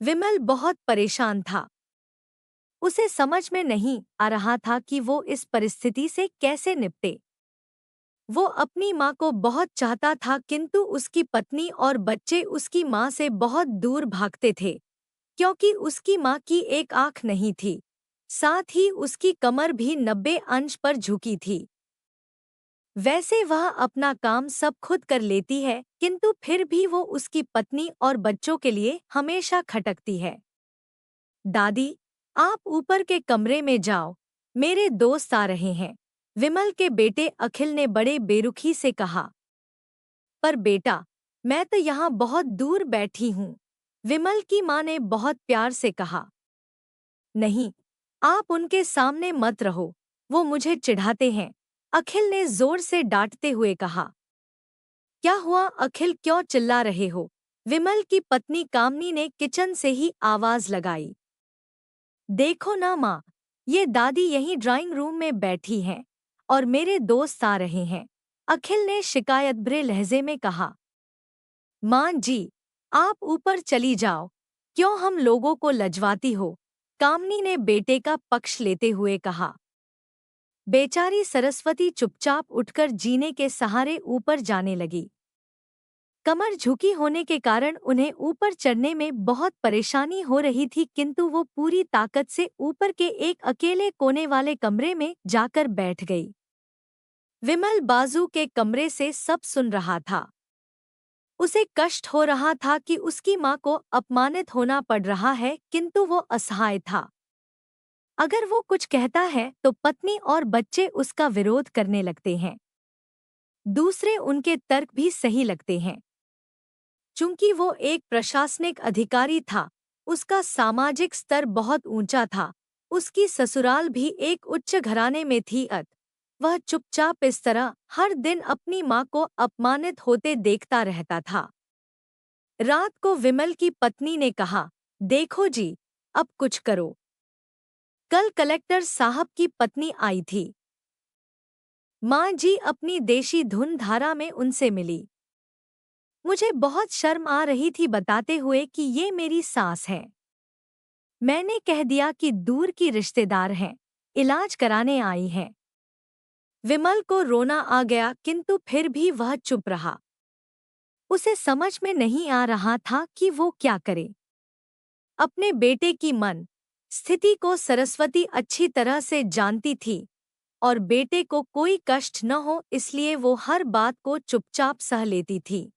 विमल बहुत परेशान था। उसे समझ में नहीं आ रहा था कि वो इस परिस्थिति से कैसे निपटे। वो अपनी माँ को बहुत चाहता था, किंतु उसकी पत्नी और बच्चे उसकी माँ से बहुत दूर भागते थे, क्योंकि उसकी माँ की एक आँख नहीं थी। साथ ही उसकी कमर भी 90 अंश पर झुकी थी। वैसे वह अपना काम सब खुद कर लेती है, किंतु फिर भी वो उसकी पत्नी और बच्चों के लिए हमेशा खटकती है। दादी, आप ऊपर के कमरे में जाओ, मेरे दोस्त आ रहे हैं, विमल के बेटे अखिल ने बड़े बेरुखी से कहा। पर बेटा, मैं तो यहाँ बहुत दूर बैठी हूँ, विमल की माँ ने बहुत प्यार से कहा। नहीं, आप उनके सामने मत रहो, वो मुझे चिढ़ाते हैं, अखिल ने जोर से डांटते हुए कहा। क्या हुआ अखिल, क्यों चिल्ला रहे हो? विमल की पत्नी कामनी ने किचन से ही आवाज लगाई। देखो ना माँ, ये दादी यहीं ड्राइंग रूम में बैठी हैं और मेरे दोस्त आ रहे हैं, अखिल ने शिकायत भरे लहजे में कहा। माँ जी, आप ऊपर चली जाओ, क्यों हम लोगों को लजवाती हो? कामनी ने बेटे का पक्ष लेते हुए कहा। बेचारी सरस्वती चुपचाप उठकर जीने के सहारे ऊपर जाने लगी। कमर झुकी होने के कारण उन्हें ऊपर चढ़ने में बहुत परेशानी हो रही थी, किंतु वो पूरी ताकत से ऊपर के एक अकेले कोने वाले कमरे में जाकर बैठ गई। विमल बाजू के कमरे से सब सुन रहा था। उसे कष्ट हो रहा था कि उसकी माँ को अपमानित होना पड़ रहा है, किंतु वो असहाय था। अगर वो कुछ कहता है तो पत्नी और बच्चे उसका विरोध करने लगते हैं। दूसरे उनके तर्क भी सही लगते हैं। चूंकि वो एक प्रशासनिक अधिकारी था, उसका सामाजिक स्तर बहुत ऊंचा था, उसकी ससुराल भी एक उच्च घराने में थी, वह चुपचाप इस तरह हर दिन अपनी माँ को अपमानित होते देखता रहता था। रात को विमल की पत्नी ने कहा, देखो जी, अब कुछ करो। कल कलेक्टर साहब की पत्नी आई थी। माँ जी अपनी देशी धुन धारा में उनसे मिली। मुझे बहुत शर्म आ रही थी बताते हुए कि ये मेरी सास है। मैंने कह दिया कि दूर की रिश्तेदार हैं, इलाज कराने आई हैं। विमल को रोना आ गया, किंतु फिर भी वह चुप रहा। उसे समझ में नहीं आ रहा था कि वो क्या करे। अपने बेटे की मन स्थिति को सरस्वती अच्छी तरह से जानती थी और बेटे को कोई कष्ट न हो इसलिए वो हर बात को चुपचाप सह लेती थी।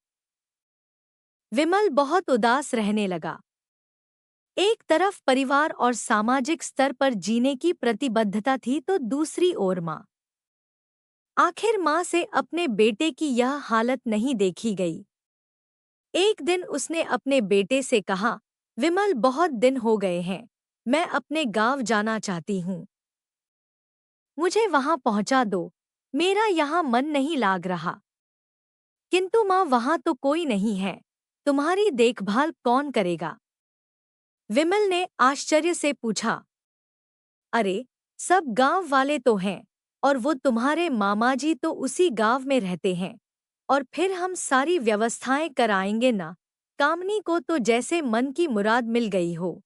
विमल बहुत उदास रहने लगा। एक तरफ परिवार और सामाजिक स्तर पर जीने की प्रतिबद्धता थी, तो दूसरी ओर माँ। आखिर माँ से अपने बेटे की यह हालत नहीं देखी गई। एक दिन उसने अपने बेटे से कहा, विमल, बहुत दिन हो गए हैं, मैं अपने गांव जाना चाहती हूँ, मुझे वहां पहुंचा दो, मेरा यहाँ मन नहीं लाग रहा। किंतु माँ, वहां तो कोई नहीं है, तुम्हारी देखभाल कौन करेगा? विमल ने आश्चर्य से पूछा। अरे, सब गांव वाले तो हैं, और वो तुम्हारे मामा जी तो उसी गांव में रहते हैं, और फिर हम सारी व्यवस्थाएं कराएंगे ना। कामनी को तो जैसे मन की मुराद मिल गई हो।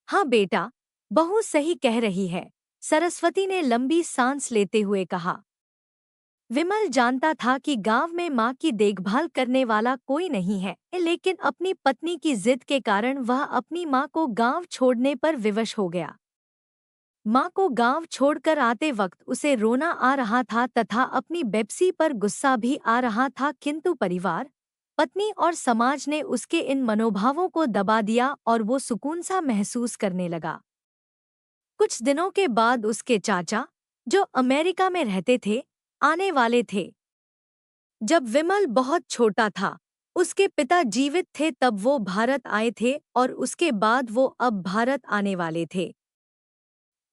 हाँ बेटा, बहू सही कह रही है, सरस्वती ने लंबी सांस लेते हुए कहा। विमल जानता था कि गांव में माँ की देखभाल करने वाला कोई नहीं है, लेकिन अपनी पत्नी की जिद के कारण वह अपनी माँ को गांव छोड़ने पर विवश हो गया। माँ को गांव छोड़कर आते वक्त उसे रोना आ रहा था तथा अपनी बेप्सी पर गुस्सा भी आ रहा था, किंतु परिवार, पत्नी और समाज ने उसके इन मनोभावों को दबा दिया और वो सुकून सा महसूस करने लगा। कुछ दिनों के बाद उसके चाचा, जो अमेरिका में रहते थे, आने वाले थे। जब विमल बहुत छोटा था, उसके पिता जीवित थे तब वो भारत आए थे और उसके बाद वो अब भारत आने वाले थे।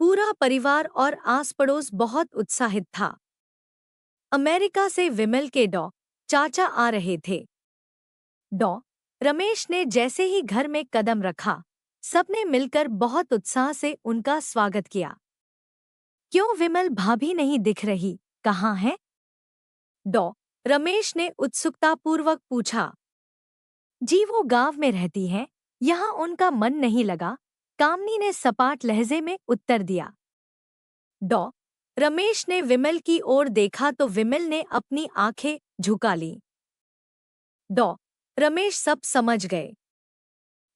पूरा परिवार और आस पड़ोस बहुत उत्साहित था। अमेरिका से विमल के चाचा आ रहे थे। डॉ रमेश ने जैसे ही घर में कदम रखा, सबने मिलकर बहुत उत्साह से उनका स्वागत किया। क्यों विमल भाभी नहीं दिख रही, कहाँ है? डॉ रमेश ने उत्सुकतापूर्वक पूछा। जी, वो गांव में रहती हैं, यहाँ उनका मन नहीं लगा। कामनी ने सपाट लहजे में उत्तर दिया। डॉ रमेश ने विमल की ओर देखा तो विमल ने अपनी आंखें झुका लीं। डॉ रमेश सब समझ गए।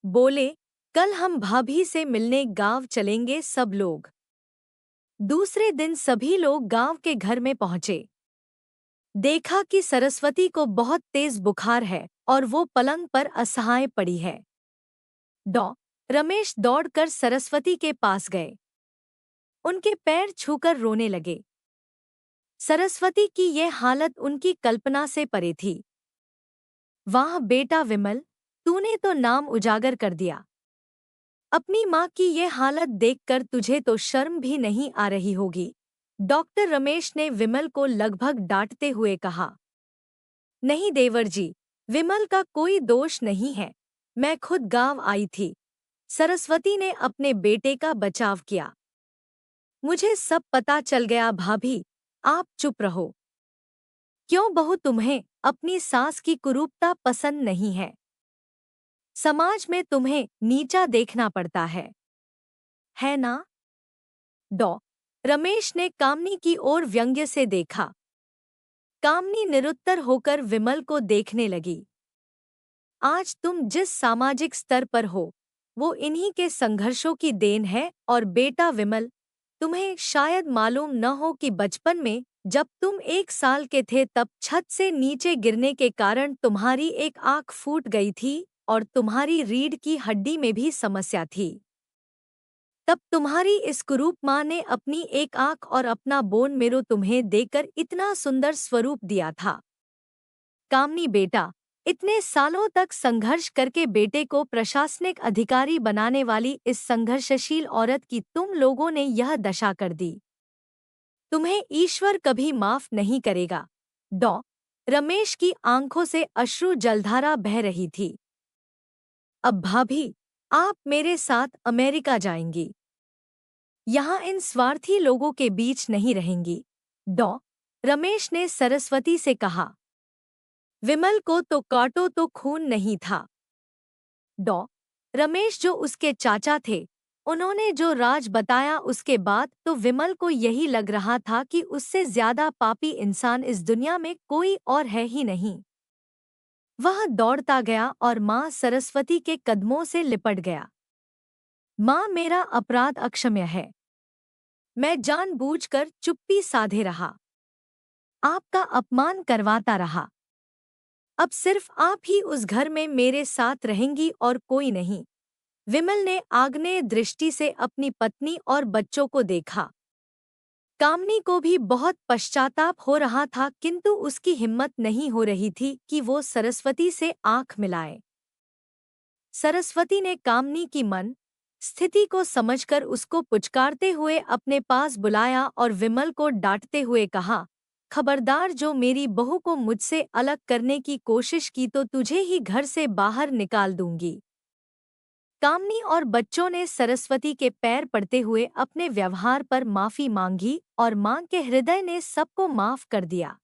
बोले, कल हम भाभी से मिलने गांव चलेंगे सब लोग। दूसरे दिन सभी लोग गांव के घर में पहुंचे। देखा कि सरस्वती को बहुत तेज बुखार है और वो पलंग पर असहाय पड़ी है। डॉ रमेश दौड़कर सरस्वती के पास गए। उनके पैर छूकर रोने लगे। सरस्वती की यह हालत उनकी कल्पना से परे थी। वाह बेटा विमल, तूने तो नाम उजागर कर दिया। अपनी माँ की ये हालत देखकर तुझे तो शर्म भी नहीं आ रही होगी। डॉक्टर रमेश ने विमल को लगभग डांटते हुए कहा। नहीं देवर जी, विमल का कोई दोष नहीं है। मैं खुद गांव आई थी। सरस्वती ने अपने बेटे का बचाव किया। मुझे सब पता चल गया भाभी, आप चुप रहो। क्यों बहू, तुम्हें अपनी सास की कुरूपता पसंद नहीं है? समाज में तुम्हें नीचा देखना पड़ता है ना? डॉ रमेश ने कामनी की ओर व्यंग्य से देखा। कामनी निरुत्तर होकर विमल को देखने लगी। आज तुम जिस सामाजिक स्तर पर हो, वो इन्हीं के संघर्षों की देन है। और बेटा विमल, तुम्हें शायद मालूम न हो कि बचपन में जब तुम 1 साल के थे तब छत से नीचे गिरने के कारण तुम्हारी एक आंख फूट गई थी और तुम्हारी रीढ़ की हड्डी में भी समस्या थी। तब तुम्हारी इस कुरूप माँ ने अपनी एक आंख और अपना बोन मेरो तुम्हें देकर इतना सुंदर स्वरूप दिया था। कामनी बेटा, इतने सालों तक संघर्ष करके बेटे को प्रशासनिक अधिकारी बनाने वाली इस संघर्षशील औरत की तुम लोगों ने यह दशा कर दी। तुम्हें ईश्वर कभी माफ नहीं करेगा। डॉ रमेश की आंखों से अश्रु जलधारा बह रही थी। अब भाभी, आप मेरे साथ अमेरिका जाएंगी। यहाँ इन स्वार्थी लोगों के बीच नहीं रहेंगी। डॉ रमेश ने सरस्वती से कहा। विमल को तो काटो तो खून नहीं था। डॉ रमेश जो उसके चाचा थे, उन्होंने जो राज बताया उसके बाद तो विमल को यही लग रहा था कि उससे ज्यादा पापी इंसान इस दुनिया में कोई और है ही नहीं। वह दौड़ता गया और माँ सरस्वती के कदमों से लिपट गया। माँ, मेरा अपराध अक्षम्य है। मैं जानबूझकर चुप्पी साधे रहा, आपका अपमान करवाता रहा। अब सिर्फ आप ही उस घर में मेरे साथ रहेंगी और कोई नहीं। विमल ने आग्नेय दृष्टि से अपनी पत्नी और बच्चों को देखा। कामनी को भी बहुत पश्चाताप हो रहा था, किंतु उसकी हिम्मत नहीं हो रही थी कि वो सरस्वती से आंख मिलाए। सरस्वती ने कामनी की मन स्थिति को समझकर उसको पुचकारते हुए अपने पास बुलाया और विमल को डांटते हुए कहा, खबरदार, जो मेरी बहू को मुझसे अलग करने की कोशिश की तो तुझे ही घर से बाहर निकाल दूंगी। कामनी और बच्चों ने सरस्वती के पैर पड़ते हुए अपने व्यवहार पर माफी मांगी और मां के हृदय ने सबको माफ कर दिया।